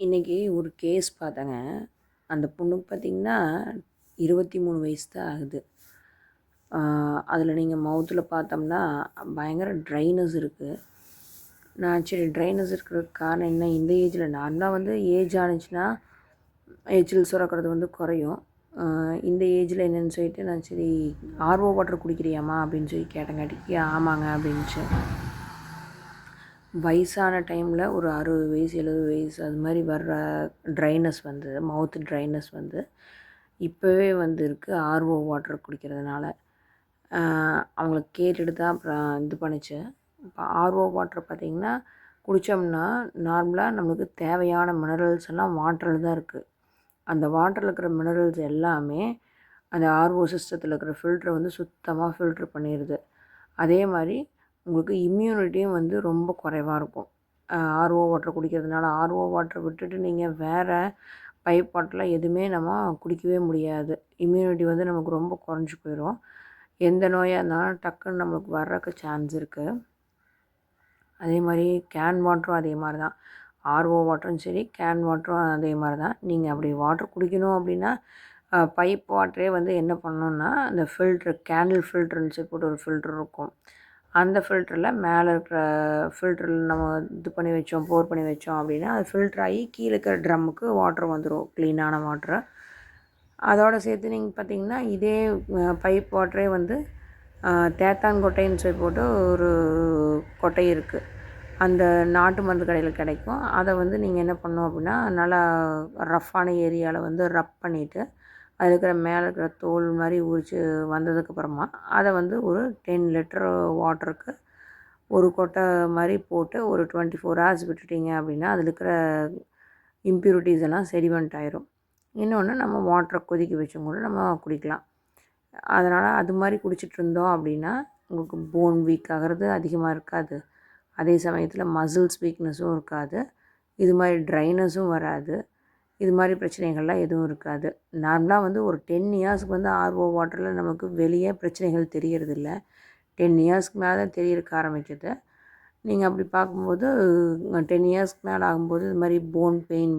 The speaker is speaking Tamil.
இன்றைக்கி ஒரு கேஸ் பார்த்தேங்க. அந்த பொண்ணுக்கு பார்த்திங்கன்னா 23 வயசு தான் ஆகுது. அதில் நீங்கள் மவுத்தில் பார்த்தோம்னா பயங்கர ட்ரைனஸ் இருக்குது. நான் சரி ட்ரைனஸ் இருக்கிறதுக்கு காரணம் என்ன, இந்த ஏஜில் நார்மலாக வந்து ஏஜ் ஆனிச்சுன்னா எச்சில் சுரக்கிறது வந்து குறையும். இந்த ஏஜில் என்னென்னு சொல்லிட்டு நான் சரி ஆர்ஓ வாட்டர் குடிக்கிறியாம்மா அப்படின்னு சொல்லி கேட்டங்காட்டிக்கு ஆமாங்க அப்படின்ச்சு. வயசான டைமில் ஒரு 60 வயசு 70 வயசு அது மாதிரி வர்ற ட்ரைனஸ் வந்து மவுத் ட்ரைனஸ் வந்து இப்போவே வந்து இருக்குது ஆர்ஓ வாட்டர் குடிக்கிறதுனால. அவங்களுக்கு கேட்டுட்டு தான் அப்புறம் இது பண்ணிச்சு. இப்போ ஆர்ஓ வாட்டர் பார்த்திங்கன்னா குடித்தோம்னா நார்மலாக நம்மளுக்கு தேவையான மினரல்ஸ் எல்லாம் வாட்டரில் தான் இருக்குது. அந்த வாட்டரில் இருக்கிற மினரல்ஸ் எல்லாமே அந்த ஆர்ஓ சிஸ்டத்தில் இருக்கிற ஃபில்ட்ரை வந்து சுத்தமாக ஃபில்ட்ரு பண்ணிடுது. அதே மாதிரி உங்களுக்கு இம்யூனிட்டியும் வந்து ரொம்ப குறைவாக இருக்கும் ஆர்ஓ வாட்டர் குடிக்கிறதுனால. ஆர்ஓ வாட்டரை விட்டுட்டு நீங்கள் வேறு பைப் வாட்டரில் எதுவுமே நம்ம குடிக்கவே முடியாது. இம்யூனிட்டி வந்து நமக்கு ரொம்ப குறைஞ்சி போயிடும். எந்த நோயாக இருந்தாலும் டக்குன்னு நம்மளுக்கு வர்றதுக்கு சான்ஸ் இருக்குது. அதே மாதிரி கேன் வாட்டரும் அதே மாதிரி தான். ஆர்ஓ வாட்டரும் சரி, கேன் வாட்டரும் அதே மாதிரி தான். நீங்கள் அப்படி வாட்டர் குடிக்கணும் அப்படின்னா பைப் வாட்டரே வந்து என்ன பண்ணணுன்னா அந்த ஃபில்ட்ரு கேண்டில் ஃபில்ட்ருன்னு சொல்லி போட்டு ஒரு ஃபில்ட்ரு இருக்கும். அந்த ஃபில்டரில் மேலே இருக்கிற ஃபில்டரில் நம்ம இது பண்ணி வச்சோம், போர் பண்ணி வச்சோம் அப்படின்னா அது ஃபில்ட்ரு ஆகி கீழே இருக்கிற ட்ரம்முக்கு வாட்ரு வந்துடும், க்ளீனான வாட்ரு. அதோடு சேர்த்து நீங்கள் பார்த்திங்கன்னா இதே பைப் வாட்டரே வந்து தேத்தாங்கொட்டைன்னு சொல்லி போட்டு ஒரு கொட்டை இருக்குது. அந்த நாட்டு மருந்து கடையில் கிடைக்கும். அதை வந்து நீங்கள் என்ன பண்ணணும் அப்படின்னா நல்லா ரஃப்பான ஏரியாவில் வந்து ரப் பண்ணிவிட்டு அதில் இருக்கிற மேலே இருக்கிற தோல் மாதிரி உரித்து வந்ததுக்கப்புறமா அதை வந்து ஒரு 10 லிட்டர் வாட்டருக்கு ஒரு கொட்டை மாதிரி போட்டு ஒரு 24 ஹவர்ஸ் விட்டுட்டிங்க அப்படின்னா அதில் இருக்கிற இம்ப்யூரிட்டிஸ் எல்லாம் செடிமெண்ட் ஆயிரும். இன்னொன்று நம்ம வாட்டரை கொதிக்க வச்சும் கூட நம்ம குடிக்கலாம். அதனால் அது மாதிரி குடிச்சிட்டு இருந்தோம் அப்படின்னா உங்களுக்கு போன் வீக் ஆகிறது அதிகமாக இருக்காது. அதே சமயத்தில் மசில்ஸ் வீக்னஸும் இருக்காது. இது மாதிரி ட்ரைனஸும் வராது. இது மாதிரி பிரச்சனைகள்லாம் எதுவும் இருக்காது. நார்மலாக வந்து ஒரு 10 இயர்ஸ்க்கு வந்து ஆர்ஓ வாட்டரில் நமக்கு வெளியே பிரச்சனைகள் தெரியறதில்ல. 10 இயர்ஸ்க்கு மேலே தான் தெரியறதுக்கு ஆரம்பிக்குது. நீங்கள் அப்படி பார்க்கும்போது 10 இயர்ஸ்க்கு மேலே ஆகும்போது இது மாதிரி போன் பெயின்